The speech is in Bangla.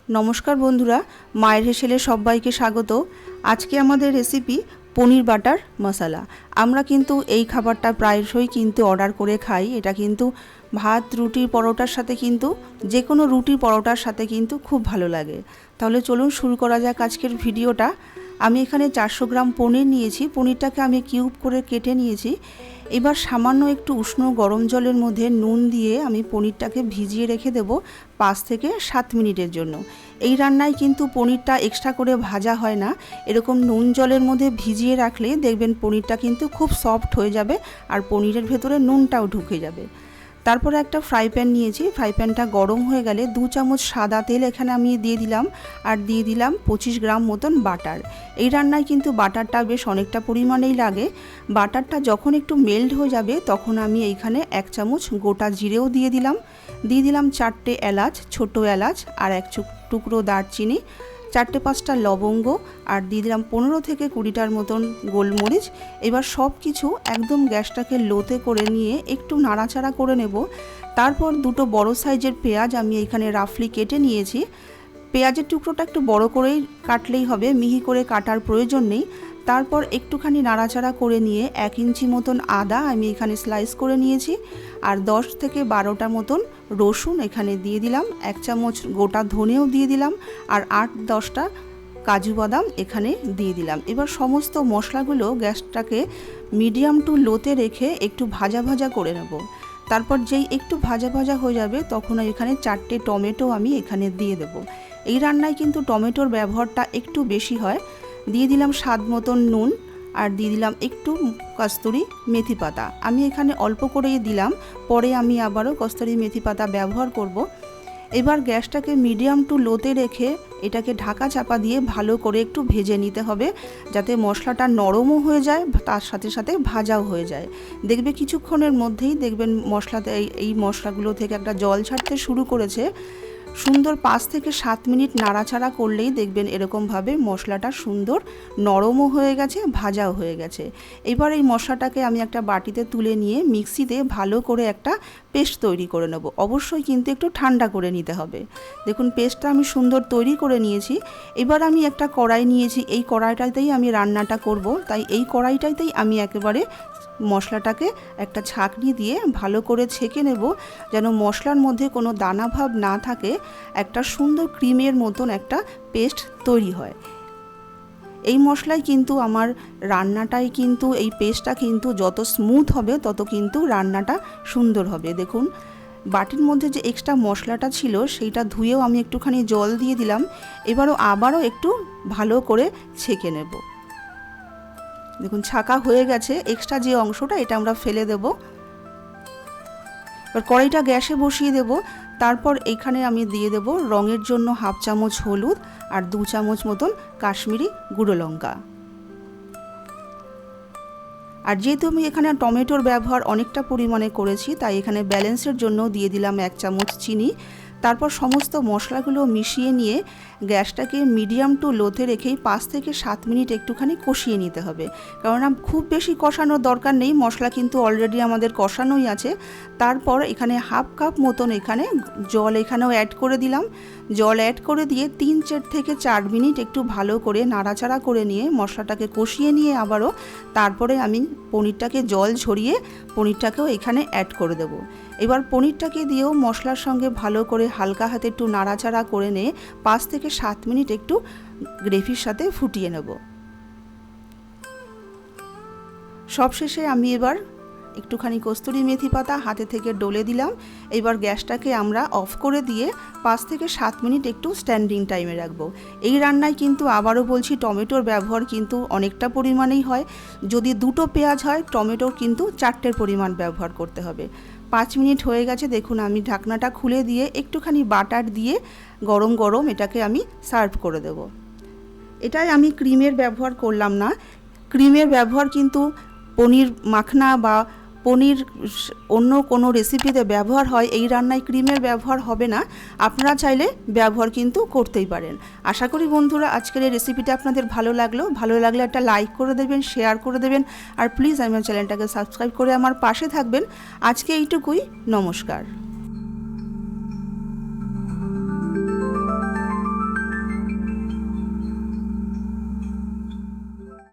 নমস্কার বন্ধুরা, মায়ের হেসেলে সবাইকে স্বাগত। আজকে আমাদের রেসিপি পনির বাটার মশলা। আমরা কিন্তু এই খাবারটা প্রায়শই কিন্তু অর্ডার করে খাই। এটা কিন্তু ভাত, রুটি, পরোটার সাথে কিন্তু যে কোনো রুটি পরোটার সাথে কিন্তু খুব ভালো লাগে। তাহলে চলুন শুরু করা যাক আজকের ভিডিওটা। আমি এখানে 400 গ্রাম পনির নিয়েছি। পনিরটাকে আমি কিউব করে কেটে নিয়েছি। এবার সামান্য একটু উষ্ণ গরম জলের মধ্যে নুন দিয়ে আমি পনিরটাকে ভিজিয়ে রেখে দেব 5 থেকে 7 মিনিটের জন্য। এই রান্নায় কিন্তু পনিরটা এক্সট্রা করে ভাজা হয় না। এরকম নুন জলের মধ্যে ভিজিয়ে রাখলে দেখবেন পনিরটা কিন্তু খুব সফট হয়ে যাবে আর পনিরের ভেতরে নুনটাও ঢুকে যাবে। তারপরে একটা ফ্রাই প্যান নিয়েছি। ফ্রাই প্যানটা গরম হয়ে গেলে 2 চামচ সাদা তেল এখানে আমি দিয়ে দিলাম আর দিয়ে দিলাম 25 গ্রাম মতন বাটার। এই রান্নায় কিন্তু বাটারটা বেশ অনেকটা পরিমাণেই লাগে। বাটারটা যখন একটু মেল্ট হয়ে যাবে তখন আমি এইখানে 1 চামচ গোটা জিরেও দিয়ে দিলাম 4টে এলাচ, ছোট এলাচ আর 1 টুকরো দারচিনি, 4-5টা লবঙ্গ আর দিয়ে দিলাম 15 থেকে 20টার মতন গোলমরিচ। এবার সব কিছু একদম গ্যাসটাকে লোতে করে নিয়ে একটু নাড়াচাড়া করে নেব। তারপর 2টো বড় সাইজের পেঁয়াজ আমি এখানে রাফলি কেটে নিয়েছি। পেঁয়াজের টুকরোটা একটু বড় করেই কাটলেই হবে, মিহি করে কাটার প্রয়োজন নেই। তারপর একটুখানি নাড়াচাড়া করে নিয়ে 1 ইঞ্চি মতন আদা আমি এখানে স্লাইস করে নিয়েছি আর 10 থেকে 12টা মতন রসুন এখানে দিয়ে দিলাম, 1 চামচ গোটা ধনেও দিয়ে দিলাম আর 8-10টা কাজু বাদাম এখানে দিয়ে দিলাম। এবার সমস্ত মশলাগুলো গ্যাসটাকে মিডিয়াম টু লোতে রেখে একটু ভাজা ভাজা করে নেব। তারপর যেই একটু ভাজা ভাজা হয়ে যাবে তখন এখানে 4টে টমেটো আমি এখানে দিয়ে দেব। এই রান্নায় কিন্তু টমেটোর ব্যবহারটা একটু বেশি হয়। দিয়ে দিলাম স্বাদ মতন নুন আর দিয়ে দিলাম একটু কস্তুরি মেথি পাতা। আমি এখানে অল্প করেই দিলাম, পরে আমি আবারও কস্তুরি মেথি পাতা ব্যবহার করব। এবার গ্যাসটাকে মিডিয়াম টু লোতে রেখে এটাকে ঢাকা চাপা দিয়ে ভালো করে একটু ভেজে নিতে হবে, যাতে মশলাটা নরমও হয়ে যায় তার সাথে সাথে ভাজাও হয়ে যায়। দেখবে কিছুক্ষণের মধ্যেই দেখবেন মশলাতে এই মশলাগুলো থেকে একটা জল ছাড়তে শুরু করেছে। সুন্দর 5 থেকে 7 মিনিট নাড়াচাড়া করলেই দেখবেন এরকমভাবে মশলাটা সুন্দর নরমও হয়ে গেছে, ভাজাও হয়ে গেছে। এবার এই মশলাটাকে আমি একটা বাটিতে তুলে নিয়ে মিক্সিতে ভালো করে একটা পেস্ট তৈরি করে নেব। অবশ্যই কিন্তু একটু ঠান্ডা করে নিতে হবে। দেখুন পেস্টটা আমি সুন্দর তৈরি করে নিয়েছি। এবার আমি একটা কড়াই নিয়েছি, এই কড়াইটাতেই আমি রান্নাটা করব, তাই এই কড়াইটাতেই আমি একেবারে মশলাটাকে একটা ছাঁকনি দিয়ে ভালো করে ছেঁকে নেব, যেন মশলার মধ্যে কোনো দানা ভাব না থাকে, একটা সুন্দর ক্রিমের মতন একটা পেস্ট তৈরি হয়। এই মশলাই কিন্তু আমার রান্নাটাই কিন্তু এই পেস্টটা কিন্তু যত স্মুথ হবে তত কিন্তু রান্নাটা সুন্দর হবে। দেখুন বাটির মধ্যে যে এক্সট্রা মশলাটা ছিল সেইটা ধুয়েও আমি একটুখানি জল দিয়ে দিলাম। আবারও একটু ভালো করে ছেঁকে নেব। দেখুন ছাঁকা হয়ে গেছে, এক্সট্রা যে অংশটা এটা আমরা ফেলে দেব। এবার কড়াইটা গ্যাসে বসিয়ে দেব। তারপর এখানে আমি দিয়ে দেব রঙের জন্য 1/2 চামচ হলুদ আর 2 চামচ মতন কাশ্মীরি গুঁড়ো লঙ্কা। আর যেহেতু আমি এখানে টমেটোর ব্যবহার অনেকটা পরিমাণে করেছি তাই এখানে ব্যালেন্সের জন্য দিয়ে দিলাম 1 চামচ চিনি। তারপর সমস্ত মশলাগুলো মিশিয়ে নিয়ে গ্যাসটাকে মিডিয়াম টু লোতে রেখেই 5 থেকে 7 মিনিট একটুখানি কষিয়ে নিতে হবে, কেননা খুব বেশি কষানোর দরকার নেই, মশলা কিন্তু অলরেডি আমাদের কষানোই আছে। তারপর এখানে 1/2 কাপ মতন এখানে জল এখানেও অ্যাড করে দিলাম। জল অ্যাড করে দিয়ে 3 থেকে 4 মিনিট একটু ভালো করে নাড়াচাড়া করে নিয়ে মশলাটাকে কষিয়ে নিয়ে আবারও তারপরে আমি পনিরটাকে জল ঝরিয়ে পনিরটাকেও এখানে অ্যাড করে দেব। এবার পনিরটাকে দিয়েও মশলার সঙ্গে ভালো করে হালকা হাতে একটু নাড়াচাড়া করে নিয়ে 5 থেকে 7 মিনিট একটু গ্রেভির সাথে ফুটিয়ে নেব। সবশেষে আমি এবার একটুখানি কস্তুরি মেথি পাতা হাতে থেকে ডলে দিলাম। এবার গ্যাসটাকে আমরা অফ করে দিয়ে 5 থেকে 7 মিনিট একটু স্ট্যান্ডিং টাইমে রাখবো। এই রান্নায় কিন্তু আবারও বলছি টমেটোর ব্যবহার কিন্তু অনেকটা পরিমাণেই হয়। যদি 2টো পেঁয়াজ হয় টমেটোর কিন্তু 4টের পরিমাণ ব্যবহার করতে হবে। 5 মিনিট হয়ে গেছে, দেখুন আমি ঢাকনাটা খুলে দিয়ে একটুখানি বাটার দিয়ে গরম গরম এটাকে আমি সার্ভ করে দেব। এটাই আমি ক্রিমের ব্যবহার করলাম না। ক্রিমের ব্যবহার কিন্তু পনির মাখনা বা পনির অন্য কোনো রেসিপিতে ব্যবহার হয়, এই রান্নায় ক্রিমের ব্যবহার হবে না। আপনারা চাইলে ব্যবহার কিন্তু করতেই পারেন। আশা করি বন্ধুরা আজকের এই রেসিপিটা আপনাদের ভালো লাগলে একটা লাইক করে দেবেন, শেয়ার করে দেবেন আর প্লিজ আমার চ্যানেলটাকে সাবস্ক্রাইব করে আমার পাশে থাকবেন। আজকে এইটুকুই, নমস্কার।